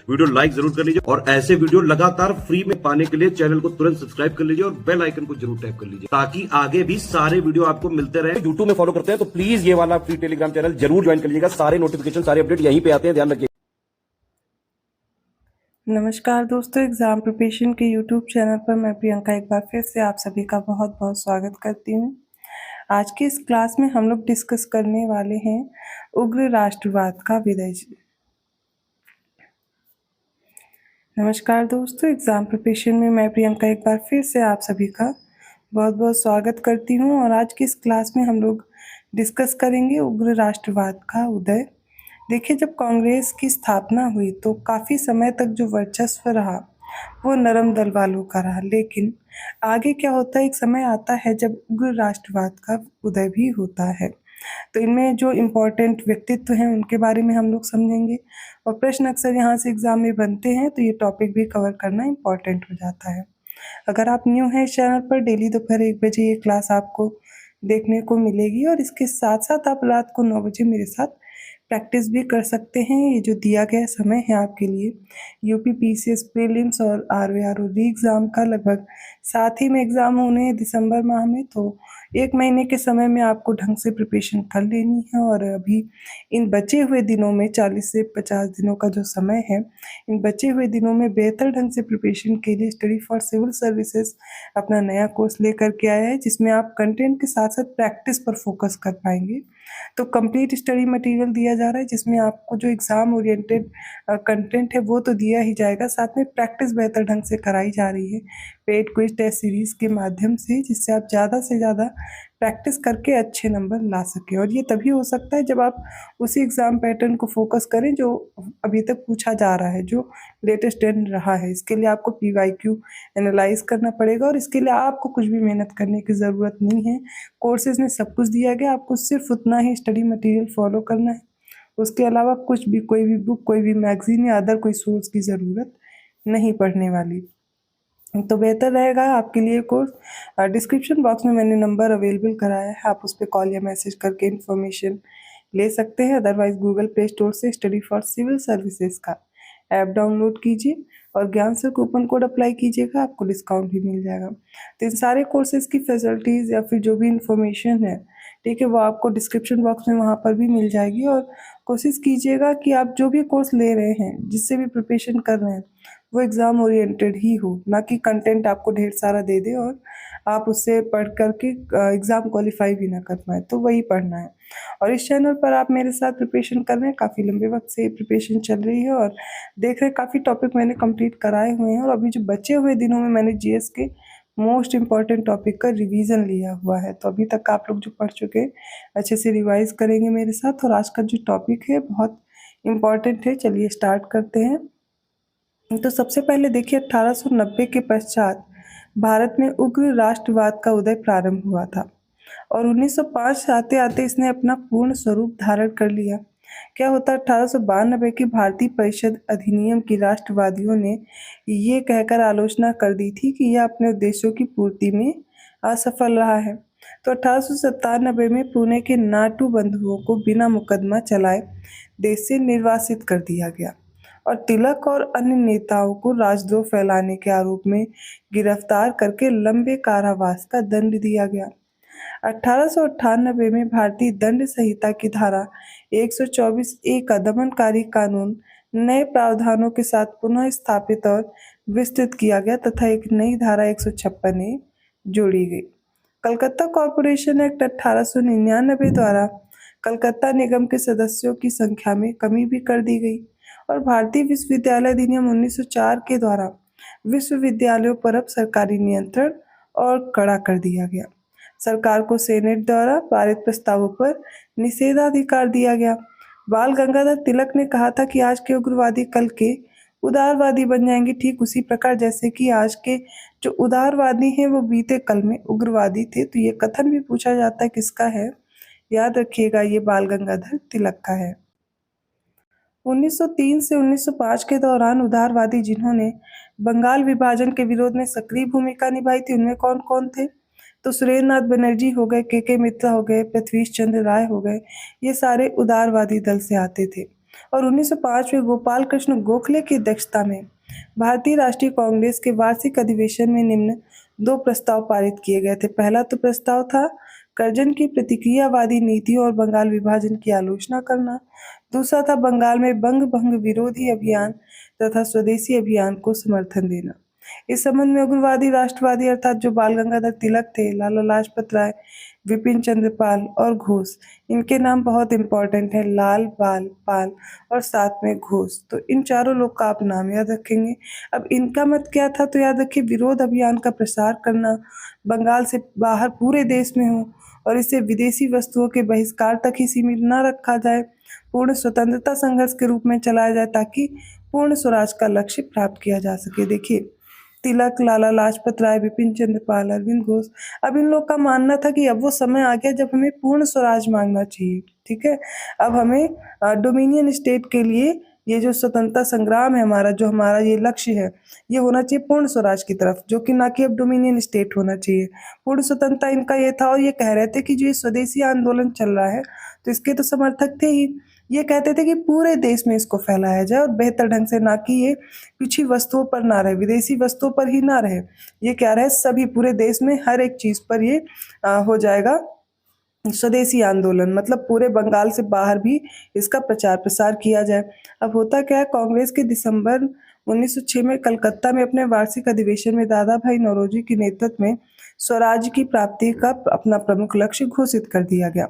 Video like जरूर कर लीजिए और ऐसे वीडियो लगातार फ्री में पाने के लिए चैनल को तुरंत सब्सक्राइब कर लीजिए और बेल आइकन को जरूर टैप कर लीजिए ताकि आगे भी सारे वीडियो आपको मिलते रहे। यूट्यूब में फॉलो करते हैं तो प्लीज ये वाला फ्री टेलीग्राम चैनल जरूर ज्वाइन कर लीजिएगा। सारे नोटिफिकेशन सारे अपडेट यहीं पे आते हैं, ध्यान रखिए। नमस्कार दोस्तों, एग्ज़ाम प्रिपरेशन के यूट्यूब चैनल पर मैं प्रियंका एक बार फिर से आप सभी का बहुत बहुत स्वागत करती हूँ। आज की इस क्लास में हम लोग डिस्कस करने वाले हैं उग्र राष्ट्रवाद का विदय। नमस्कार दोस्तों, एग्ज़ाम प्रिपरेशन में मैं प्रियंका एक बार फिर से आप सभी का बहुत बहुत स्वागत करती हूँ और आज की इस क्लास में हम लोग डिस्कस करेंगे उग्र राष्ट्रवाद का उदय। देखिए, जब कांग्रेस की स्थापना हुई तो काफ़ी समय तक जो वर्चस्व रहा वो नरम दल वालों का रहा, लेकिन आगे क्या होता है, एक समय आता है जब उग्र राष्ट्रवाद का उदय भी होता है। तो इनमें जो इम्पोर्टेंट व्यक्तित्व हैं उनके बारे में हम लोग समझेंगे और प्रश्न अक्सर यहाँ से एग्ज़ाम में बनते हैं, तो ये टॉपिक भी कवर करना इम्पॉर्टेंट हो जाता है। अगर आप न्यू हैं इस चैनल पर, डेली दोपहर 1 बजे ये क्लास आपको देखने को मिलेगी और इसके साथ साथ आप रात को 9 बजे मेरे साथ प्रैक्टिस भी कर सकते हैं। ये जो दिया गया समय है आपके लिए यूपी पीसीएस प्रीलिम्स और आरओ री एग्ज़ाम का, लगभग साथ ही में एग्ज़ाम होने हैं दिसंबर माह में, तो 1 महीने के समय में आपको ढंग से प्रिपरेशन कर लेनी है। और अभी इन बचे हुए दिनों में 40 से 50 दिनों का जो समय है, इन बचे हुए दिनों में बेहतर ढंग से प्रिपरेशन के लिए स्टडी फॉर सिविल सर्विसेज अपना नया कोर्स लेकर के आया है, जिसमें आप कंटेंट के साथ साथ प्रैक्टिस पर फोकस कर पाएंगे। तो कंप्लीट स्टडी मटेरियल दिया जा रहा है, जिसमें आपको जो एग्ज़ाम ओरिएंटेड कंटेंट है वो तो दिया ही जाएगा, साथ में प्रैक्टिस बेहतर ढंग से कराई जा रही है पेड क्विज टेस्ट सीरीज़ के माध्यम से, जिससे आप ज़्यादा से ज़्यादा प्रैक्टिस करके अच्छे नंबर ला सकें। और ये तभी हो सकता है जब आप उसी एग्ज़ाम पैटर्न को फोकस करें जो अभी तक पूछा जा रहा है, जो लेटेस्ट ट्रेंड रहा है। इसके लिए आपको पीवाईक्यू एनालाइज करना पड़ेगा और इसके लिए आपको कुछ भी मेहनत करने की ज़रूरत नहीं है। कोर्सेज़ में सब कुछ दिया गया, आपको सिर्फ उतना ही स्टडी मटेरियल फॉलो करना है। उसके अलावा कुछ भी, कोई भी बुक, कोई भी मैगज़ीन या अदर कोई सोर्स की ज़रूरत नहीं पड़ने वाली। तो बेहतर रहेगा आपके लिए कोर्स। डिस्क्रिप्शन बॉक्स में मैंने नंबर अवेलेबल कराया है, आप उस पर कॉल या मैसेज करके इन्फॉर्मेशन ले सकते हैं। अदरवाइज़ गूगल प्ले स्टोर से स्टडी फॉर सिविल सर्विसेज का ऐप डाउनलोड कीजिए और ज्ञान से कूपन कोड अप्लाई कीजिएगा, आपको डिस्काउंट भी मिल जाएगा। तो इन सारे कोर्सेज़ की फैसिलिटीज़ या फिर जो भी इन्फॉर्मेशन है, ठीक है, वो आपको डिस्क्रिप्शन बॉक्स में वहाँ पर भी मिल जाएगी। और कोशिश कीजिएगा कि आप जो भी कोर्स ले रहे हैं, जिससे भी प्रिपरेशन कर रहे हैं, वो एग्ज़ाम ओरिएंटेड ही हो, ना कि कंटेंट आपको ढेर सारा दे दे और आप उससे पढ़ कर के एग्ज़ाम क्वालिफाई भी ना कर पाएँ, तो वही पढ़ना है। और इस चैनल पर आप मेरे साथ प्रिपरेशन कर रहे हैं, काफ़ी लंबे वक्त से प्रिपरेशन चल रही है और देख रहे हैं काफ़ी टॉपिक मैंने कंप्लीट कराए हुए हैं। और अभी जो बचे हुए दिनों में मैंने जीएस के मोस्ट इम्पॉर्टेंट टॉपिक का रिवीजन लिया हुआ है, तो अभी तक आप लोग जो पढ़ चुके हैं अच्छे से रिवाइज करेंगे मेरे साथ। और आज का जो टॉपिक है बहुत इम्पॉर्टेंट है, चलिए स्टार्ट करते हैं। तो सबसे पहले देखिए, 1890 के पश्चात भारत में उग्र राष्ट्रवाद का उदय प्रारंभ हुआ था और 1905 आते आते इसने अपना पूर्ण स्वरूप धारण कर लिया। क्या होता, 1892 की भारतीय परिषद अधिनियम की राष्ट्रवादियों ने ये कहकर आलोचना कर दी थी कि यह अपने उद्देश्यों की पूर्ति में असफल रहा है। तो 1897 में पुणे के नाटू बंधुओं को बिना मुकदमा चलाए देश से निर्वासित कर दिया गया और तिलक और अन्य नेताओं को राजद्रोह फैलाने के आरोप में गिरफ्तार करके लंबे कारावास का दंड दिया गया। 1898 में भारतीय दंड संहिता की धारा 124A का दमनकारी कानून नए प्रावधानों के साथ पुनः स्थापित और विस्तृत किया गया तथा एक नई धारा 156A जोड़ी गई। कलकत्ता कॉरपोरेशन एक्ट 1899 द्वारा कलकत्ता निगम के सदस्यों की संख्या में कमी भी कर दी गई और भारतीय विश्वविद्यालय अधिनियम 1904 के द्वारा विश्वविद्यालयों पर अब सरकारी नियंत्रण और कड़ा कर दिया गया। सरकार को सेनेट द्वारा पारित प्रस्तावों पर निषेधाधिकार दिया गया। बाल गंगाधर तिलक ने कहा था कि आज के उग्रवादी कल के उदारवादी बन जाएंगे, ठीक उसी प्रकार जैसे कि आज के जो उदारवादी हैं वो बीते कल में उग्रवादी थे। तो ये कथन भी पूछा जाता है किसका है, याद रखिएगा, ये बाल गंगाधर तिलक का है। 1903 से 1905 के दौरान उदारवादी जिन्होंने बंगाल विभाजन के विरोध में सक्रिय भूमिका निभाई थी, उनमें कौन कौन थे, तो सुरेंद्र नाथ बनर्जी हो गए, के मित्रा हो गए, पृथ्वीश चंद्र राय हो गए, ये सारे उदारवादी दल से आते थे। और 1905 में गोपाल कृष्ण गोखले की अध्यक्षता में भारतीय राष्ट्रीय कांग्रेस के वार्षिक अधिवेशन में निम्न 2 प्रस्ताव पारित किए गए थे। पहला तो प्रस्ताव था कर्जन की प्रतिक्रियावादी नीतियों और बंगाल विभाजन की आलोचना करना। दूसरा था बंगाल में बंग भंग विरोधी अभियान तथा स्वदेशी अभियान को समर्थन देना। इस संबंध में उग्रवादी राष्ट्रवादी अर्थात जो बाल गंगाधर तिलक थे, लाला लाजपत राय, विपिन चंद्र पाल और घोष, इनके नाम बहुत इंपॉर्टेंट है, लाल, बाल, पाल और साथ में घोष। तो इन चारों लोग का आप नाम याद रखेंगे। अब इनका मत क्या था, तो याद रखिए विरोध अभियान का प्रसार करना, बंगाल से बाहर पूरे देश में हो और इसे विदेशी वस्तुओं के बहिष्कार तक ही सीमित न रखा जाए, पूर्ण स्वतंत्रता संघर्ष के रूप में चलाया जाए ताकि पूर्ण स्वराज का लक्ष्य प्राप्त किया जा सके। देखिए तिलक, लाला लाजपत राय, विपिन चंद्र पाल, अरविंद घोष, अब इन लोग का मानना था कि अब वो समय आ गया जब हमें पूर्ण स्वराज मांगना चाहिए। ठीक है, अब हमें डोमिनियन स्टेट के लिए ये जो स्वतंत्रता संग्राम है हमारा, जो हमारा ये लक्ष्य है, ये होना चाहिए पूर्ण स्वराज की तरफ, जो कि ना कि अब डोमिनियन स्टेट होना चाहिए। पूर्ण स्वतंत्रता इनका ये था और ये कह रहे थे कि जो ये स्वदेशी आंदोलन चल रहा है तो इसके तो समर्थक थे ही। ये कहते थे कि पूरे देश में इसको फैलाया जाए और बेहतर ढंग से, ना कि ये कुछ ही वस्तुओं पर ना रहे, विदेशी वस्तुओं पर ही ना रहे। ये क्या रहे, सभी पूरे देश में हर एक चीज पर ये हो जाएगा स्वदेशी आंदोलन, मतलब पूरे बंगाल से बाहर भी इसका प्रचार प्रसार किया जाए। अब होता क्या है, कांग्रेस के दिसंबर 1906 में कलकत्ता में अपने वार्षिक अधिवेशन में दादा भाई नौरोजी के नेतृत्व में स्वराज की प्राप्ति का अपना प्रमुख लक्ष्य घोषित कर दिया गया।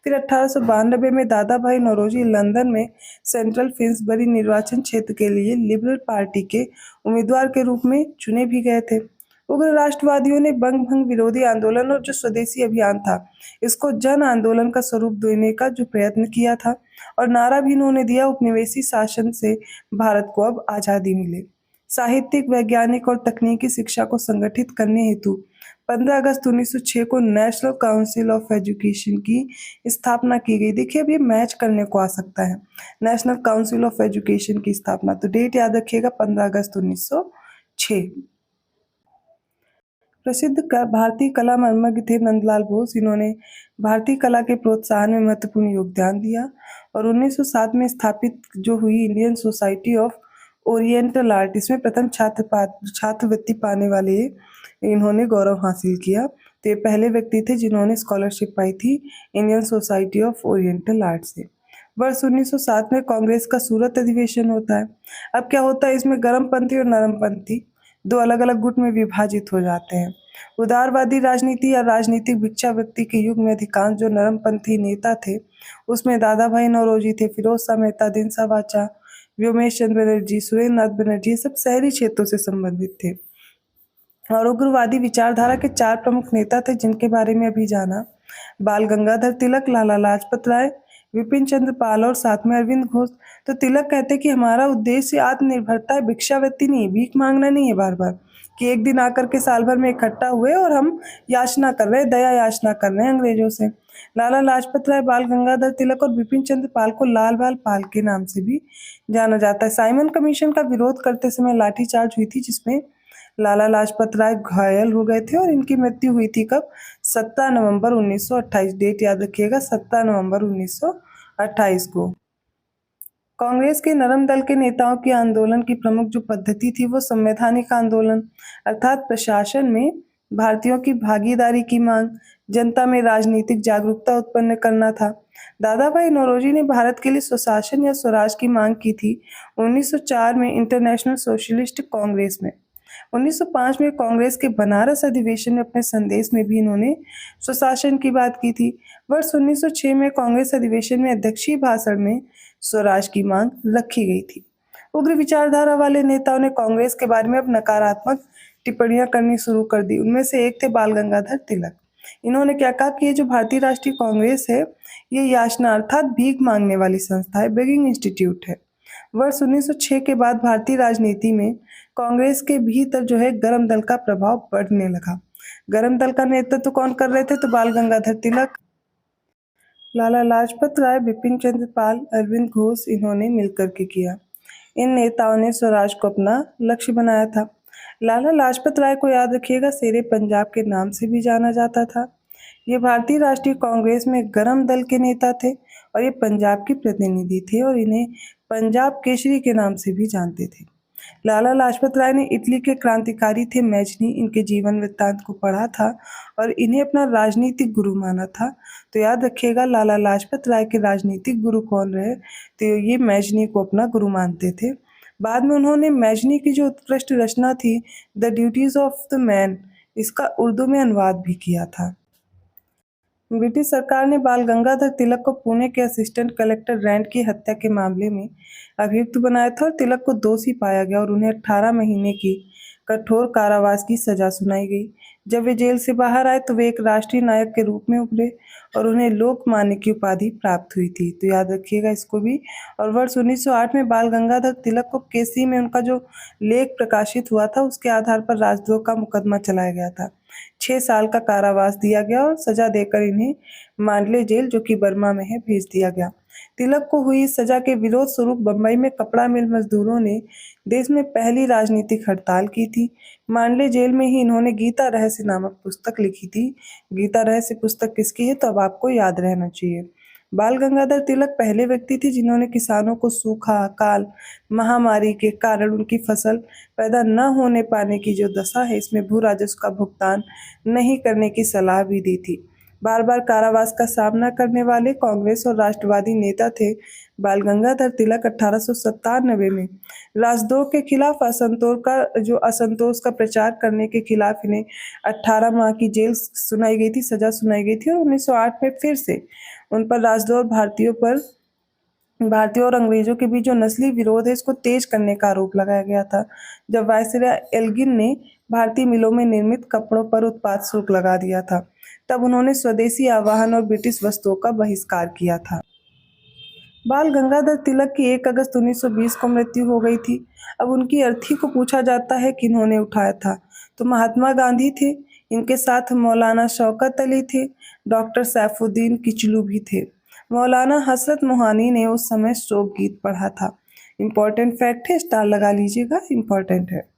फिर 1892 में दादा भाई नौरोजी लंदन में सेंट्रल फिन्सबरी निर्वाचन क्षेत्र के लिए लिबरल पार्टी के उम्मीदवार के रूप में चुने भी गए थे। उग्र राष्ट्रवादियों ने बंग भंग विरोधी आंदोलन और जो स्वदेशी अभियान था इसको जन आंदोलन का स्वरूप देने का जो प्रयत्न किया था और नारा भी इन्होंने दिया, उपनिवेशी शासन से भारत को अब आजादी मिले। साहित्यिक, वैज्ञानिक और तकनीकी शिक्षा को संगठित करने हेतु 15 अगस्त 1906 को नेशनल काउंसिल ऑफ एजुकेशन की स्थापना की गई। देखिए अब ये मैच करने को आ सकता है, नेशनल काउंसिल ऑफ एजुकेशन की स्थापना, तो डेट याद रखिएगा 15 अगस्त 1906। प्रसिद्ध भारतीय कला मर्मज्ञ थे नंदलाल बोस। इन्होंने भारतीय कला के प्रोत्साहन में महत्वपूर्ण योगदान दिया और 1907 में स्थापित जो हुई Indian society of oriental art, इसमें प्रथम छात्रवृत्ति पाने वाले इन्होंने गौरव हासिल किया। तो ये पहले व्यक्ति थे जिन्होंने स्कॉलरशिप पाई थी Indian society of oriental art से। वर्ष 1907 में कांग्रेस का सूरत अधिवेशन होता है। अब क्या होता है, इसमें गर्मपंथी और नरमपंथी दो अलग अलग गुट में विभाजित हो जाते हैं। उदारवादी राजनीति या राजनीतिक भिक्षावृत्ति के युग में अधिकांश जो नरमपंथी नेता थे उसमें दादा भाई नौरोजी थे, फिरोज शाह मेहता, दिनसा वाचा, व्योमेश चंद्र बनर्जी, सुरेंद्र नाथ बनर्जी, ये सब शहरी क्षेत्रों से संबंधित थे। और उग्रवादी विचारधारा के 4 प्रमुख नेता थे जिनके बारे में अभी जाना, बाल गंगाधर तिलक, लाला लाजपत राय, विपिन चंद्र पाल और साथ में अरविंद घोष। तो तिलक कहते कि हमारा उद्देश्य आत्मनिर्भरता है, भिक्षावृत्ति नहीं, भीख मांगना नहीं है बार बार कि एक दिन आकर के साल भर में इकट्ठा हुए और हम याचना कर रहे हैं, दया याचना कर रहे हैं अंग्रेजों से। लाला लाजपत राय, बाल गंगाधर तिलक और विपिन चंद्र पाल को लाल बाल पाल के नाम से भी जाना जाता है। साइमन कमीशन का विरोध करते समय लाठीचार्ज हुई थी जिसमें लाला लाजपत राय घायल हो गए थे और इनकी मृत्यु हुई थी कब, 17 नवंबर 1928। डेट याद रखिएगा 17 नवंबर 1928 को। कांग्रेस के नरम दल के नेताओं की आंदोलन की प्रमुख जो पद्धति थी वो संवैधानिक आंदोलन अर्थात प्रशासन में भारतीयों की भागीदारी की मांग, जनता में राजनीतिक जागरूकता उत्पन्न करना था। दादा भाई नौरोजी ने भारत के लिए स्वशासन या स्वराज की मांग की थी 1904 में इंटरनेशनल सोशलिस्ट कांग्रेस में। 1905 में कांग्रेस के बनारस अधिवेशन में अपने संदेश में भी इन्होंने स्वशासन की बात की थी। वर्ष 1906 में कांग्रेस अधिवेशन में अध्यक्षीय भाषण में स्वराज की मांग रखी गई थी। उग्र विचारधारा वाले नेताओं ने कांग्रेस के बारे में अब नकारात्मक टिप्पणियां करनी शुरू कर दी। उनमें से एक थे बाल गंगाधर तिलक। इन्होंने क्या कहा कि ये जो भारतीय राष्ट्रीय कांग्रेस है ये याचना अर्थात भीख मांगने वाली संस्था है, बेगिंग इंस्टीट्यूट है। वर्ष 1906 के बाद भारतीय राजनीति में कांग्रेस के भीतर जो है गरम दल का प्रभाव बढ़ने लगा। गरम दल का नेतृत्व कौन कर रहे थे, तो बाल गंगाधर तिलक, लाला लाजपत राय, बिपिन चंद्र पाल, अरविंद घोष, इन्होंने मिलकर के किया। इन नेताओं ने स्वराज को अपना लक्ष्य बनाया था। लाला लाजपत राय को याद रखिएगा शेरे पंजाब के नाम से भी जाना जाता था। ये भारतीय राष्ट्रीय कांग्रेस में गरम दल के नेता थे। और ये पंजाब के प्रतिनिधि थे और इन्हें पंजाब केसरी के नाम से भी जानते थे। लाला लाजपत राय ने इटली के क्रांतिकारी थे मैजनी इनके जीवन वृत्तांत को पढ़ा था और इन्हें अपना राजनीतिक गुरु माना था। तो याद रखिएगा लाला लाजपत राय के राजनीतिक गुरु कौन रहे, तो ये मैजनी को अपना गुरु मानते थे। बाद में उन्होंने मैजनी की जो उत्कृष्ट रचना थी the duties of the man, इसका उर्दू में अनुवाद भी किया था। ब्रिटिश सरकार ने बाल गंगाधर तिलक को पुणे के असिस्टेंट कलेक्टर रैंड की हत्या के मामले में अभियुक्त बनाया था और तिलक को दोषी पाया गया और उन्हें 18 महीने की कठोर कारावास की सजा सुनाई गई। जब वे जेल से बाहर आए तो वे एक राष्ट्रीय नायक के रूप में उभरे और उन्हें लोकमान्य की उपाधि प्राप्त हुई थी। तो याद रखिएगा इसको भी। और वर्ष 1908 में बाल गंगाधर तिलक को केसी में उनका जो लेख प्रकाशित हुआ था उसके आधार पर राजद्रोह का मुकदमा चलाया गया था। 6 साल का कारावास दिया गया और सजा देकर इन्हें मांडले जेल जो कि बर्मा में है भेज दिया गया। तिलक को हुई सजा के विरोध स्वरूप बंबई में कपड़ा मिल मजदूरों ने देश में पहली राजनीतिक हड़ताल की थी। मांडले जेल में ही इन्होंने गीता रहस्य नामक पुस्तक लिखी थी। गीता रहस्य पुस्तक किसकी है तो अब आपको याद रहना चाहिए। बाल गंगाधर तिलक पहले व्यक्ति थे जिन्होंने किसानों को सूखा, अकाल, महामारी के कारण उनकी फसल पैदा न होने पाने की जो दशा है इसमें भू राजस्व का भुगतान नहीं करने की सलाह भी दी थी। बार बार कारावास का सामना करने वाले कांग्रेस और राष्ट्रवादी नेता थे बाल गंगाधर तिलक 1897 में राजद्रोह के खिलाफ असंतोष का प्रचार करने के खिलाफ इन्हें 18 माह की जेल सुनाई गई थी, सजा सुनाई गई थी और 1908 में फिर से उन पर राजद्रोह भारतीयों और अंग्रेजों के बीच जो नस्ली विरोध है इसको तेज करने का आरोप लगाया गया था। जब वायसराय एल्गिन ने भारतीय मिलों में निर्मित कपड़ों पर उत्पाद शुल्क लगा दिया था तब उन्होंने स्वदेशी आवाहन और ब्रिटिश वस्तुओं का बहिष्कार किया था। बाल गंगाधर तिलक की 1 अगस्त 1920 को मृत्यु हो गई थी। अब उनकी अर्थी को पूछा जाता है कि इन्होंने उठाया था तो महात्मा गांधी थे, इनके साथ मौलाना शौकत अली थे, डॉक्टर सैफुद्दीन किचलू भी थे। मौलाना हसरत मोहानी ने उस समय शोक गीत पढ़ा था। इम्पोर्टेंट फैक्ट है, स्टार लगा लीजिएगा, इम्पोर्टेंट है।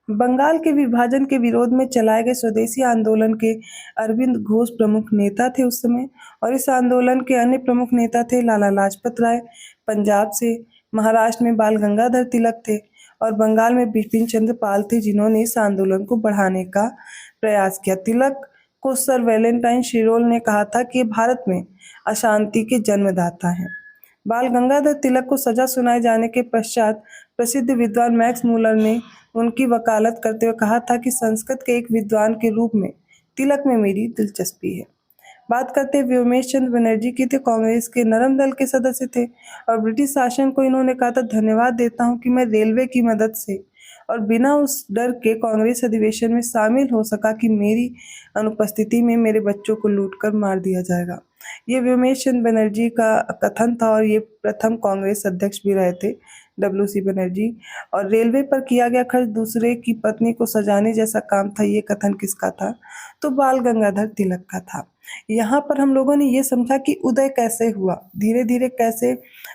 बंगाल के विभाजन के विरोध में चलाए गए स्वदेशी आंदोलन के अरविंद घोष प्रमुख नेता थे उस समय और इस आंदोलन के अन्य प्रमुख नेता थे लाला लाजपत राय पंजाब से, महाराष्ट्र में बाल गंगाधर तिलक थे और बंगाल में बिपिन चंद्र पाल थे जिन्होंने इस आंदोलन को बढ़ाने का प्रयास किया। तिलक को सर वैलेंटाइन शिरोल ने कहा था कि भारत में अशांति के जन्मदाता हैं। बाल गंगाधर तिलक को सजा सुनाए जाने के पश्चात प्रसिद्ध विद्वान मैक्स मूलर ने उनकी वकालत करते हुए कहा था कि संस्कृत के एक विद्वान के रूप में तिलक में मेरी दिलचस्पी है। बात करते व्योमेश चंद्र बनर्जी की थे, कांग्रेस के नरम दल के सदस्य थे और ब्रिटिश शासन को इन्होंने कहा था धन्यवाद देता हूं कि मैं रेलवे की मदद से और बिना उस डर के कांग्रेस अधिवेशन में शामिल हो सका कि मेरी अनुपस्थिति में मेरे बच्चों को लूटकर मार दिया जाएगा। ये व्योमेश चंद्र बनर्जी का कथन था और ये प्रथम कांग्रेस अध्यक्ष भी रहे थे WC बनर्जी। और रेलवे पर किया गया खर्च दूसरे की पत्नी को सजाने जैसा काम था, ये कथन किसका था तो बाल गंगाधर तिलक का था। यहाँ पर हम लोगों ने ये समझा कि उदय कैसे हुआ, धीरे धीरे कैसे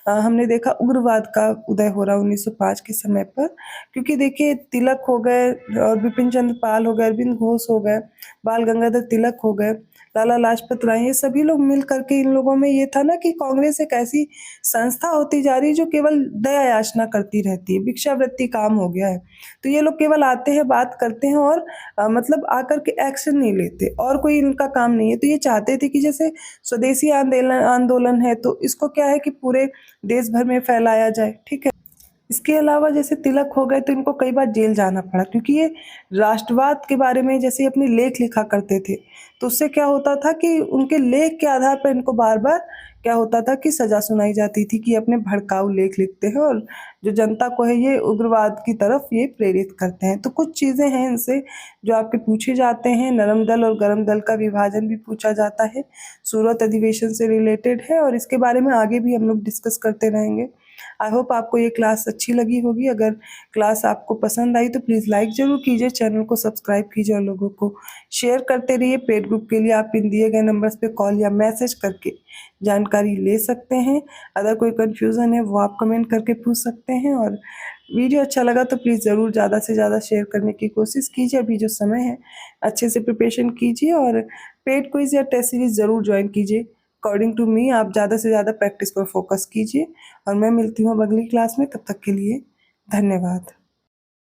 हमने देखा उग्रवाद का उदय हो रहा 1905 के समय पर, क्योंकि देखिए तिलक हो गए और बिपिन चंद्र पाल हो गए, अरविंद घोष हो गए, बाल गंगाधर तिलक हो गए, लाला लाजपत राय, ये सभी लोग मिल करके इन लोगों में ये था ना कि कांग्रेस एक ऐसी संस्था होती जा रही है जो केवल दया याचना करती रहती है, भिक्षावृत्ति काम हो गया है। तो ये लोग केवल आते हैं, बात करते हैं और मतलब आकर के एक्शन नहीं लेते और कोई इनका काम नहीं है। तो ये चाहते थे कि जैसे स्वदेशी आंदोलन है तो इसको क्या है कि पूरे देश भर में फैलाया जाए, ठीक है। इसके अलावा जैसे तिलक हो गए तो इनको कई बार जेल जाना पड़ा क्योंकि ये राष्ट्रवाद के बारे में जैसे अपने लेख लिखा करते थे तो उससे क्या होता था कि उनके लेख के आधार पर इनको बार बार क्या होता था कि सजा सुनाई जाती थी कि अपने भड़काऊ लेख लिखते हैं और जो जनता को है ये उग्रवाद की तरफ ये प्रेरित करते हैं। तो कुछ चीज़ें हैं इनसे जो आपके पूछे जाते हैं। नरम दल और गरम दल का विभाजन भी पूछा जाता है, सूरत अधिवेशन से रिलेटेड है और इसके बारे में आगे भी हम लोग डिस्कस करते रहेंगे। आई होप आपको ये क्लास अच्छी लगी होगी। अगर क्लास आपको पसंद आई तो प्लीज़ लाइक ज़रूर कीजिए, चैनल को सब्सक्राइब कीजिए और लोगों को शेयर करते रहिए। पेड ग्रुप के लिए आप इन दिए गए नंबर्स पे कॉल या मैसेज करके जानकारी ले सकते हैं। अगर कोई कन्फ्यूज़न है वो आप कमेंट करके पूछ सकते हैं और वीडियो अच्छा लगा तो प्लीज़ ज़रूर ज़्यादा से ज़्यादा शेयर करने की कोशिश कीजिए। अभी जो समय है अच्छे से प्रिपरेशन कीजिए और पेड क्विज या टेस्ट सीरीज ज़रूर ज्वाइन कीजिए। अकॉर्डिंग टू मी आप ज़्यादा से ज़्यादा प्रैक्टिस पर फोकस कीजिए और मैं मिलती हूँ अब अगली क्लास में। तब तक के लिए धन्यवाद।